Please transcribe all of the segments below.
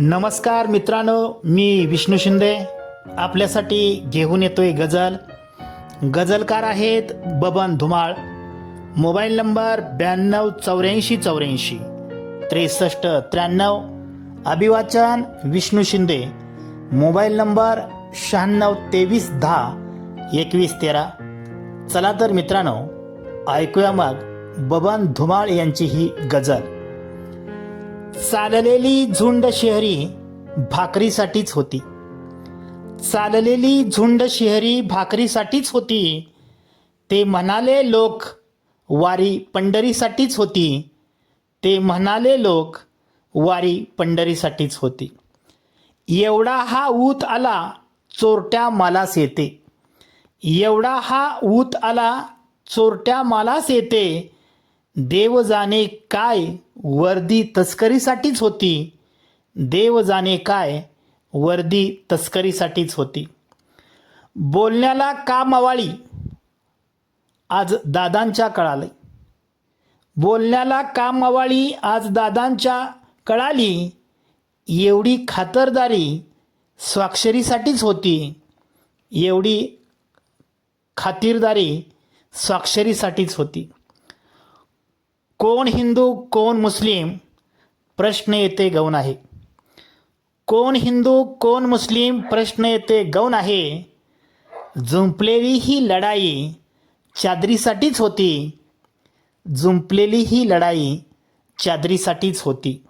नमस्कार मित्रांनो, मी विष्णू शिंदे आपल्यासाठी घेऊन येतोय गझल. गझलकार आहेत बबन धुमाळ. Mobile number 9284846393. अभिवाचन विष्णू शिंदे. Mobile number 9623102113. चला तर मित्रांनो, ऐकूया मग बबन धुमाळ यांची ही गझल. चाललेली झुंड शहरी भाकरीसाठीच होती. चाललेली झुंड शहरी भाकरीसाठीच होती. ते म्हणाले लोक वारी पंढरीसाठीच होती. ते म्हणाले लोक वारी पंढरीसाठीच होती. एवढा हा ऊत आला चोरट्या मालास येते. एवढा हा ऊत आला चोरट्या मालास येते. देव जाणे काय वर्दी तस्करीसाठीच होती. देव जाणे काय वर्दी तस्करीसाठीच होती. बोलण्याला का मवाळी आज दादांच्या कळाली. बोलण्याला का मवाळी आज दादांच्या कळाली. एवढी खातरदारी स्वाक्षरीसाठीच होती. एवढी खातिरदारी स्वाक्षरीसाठीच होती. कोण हिंदू कोण मुस्लिम प्रश्न येते गौण आहे. कोण हिंदू कोण मुस्लिम प्रश्न येते गौण आहे. जुंपलेली ही लढाई चादरीसाठीच होती. जुंपलेली ही लढाई चादरीसाठीच होती.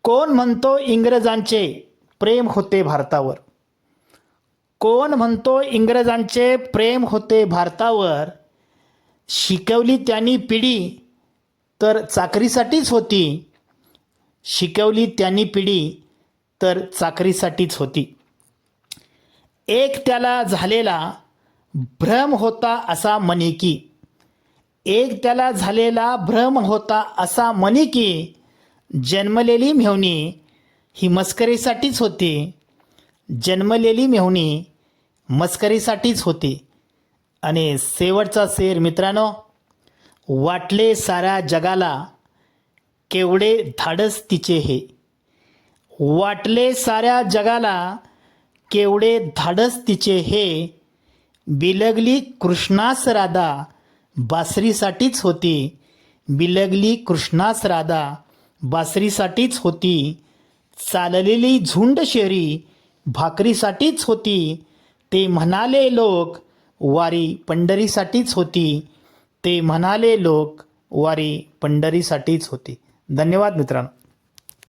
कोण म्हणतो इंग्रजांचे प्रेम होते भारतावर. कोण म्हणतो इंग्रजांचे प्रेम होते भारतावर. शिकवली त्यांनी पिढी तर चाकरीसाठीच होती. शिकवली त्यांनी पिढी तर चाकरीसाठीच होती. एक त्याला झालेला भ्रम होता असा म्हणे की. एक त्याला झालेला भ्रम होता असा म्हणे की. जन्मलेली मेव्हणी ही मस्करीसाठीच होती. जन्मलेली मेव्हणी मस्करीसाठीच होती. आणि शेवटचा शेर मित्रांनो. वाटले साऱ्या जगाला केवढे धाडस तिचे हे. वाटले साऱ्या जगाला केवढे धाडस तिचे हे. बिलगली कृष्णास राधा बासरीसाठीच होती. बिलगली कृष्णास राधा बासरीसाठीच होती. चाललेली झुंड शहरी भाकरीसाठीच होती. ते म्हणाले लोक वारी पंढरीसाठीच होती. ते म्हणाले लोक वारी पंढरीसाठीच होती. धन्यवाद मित्रांनो.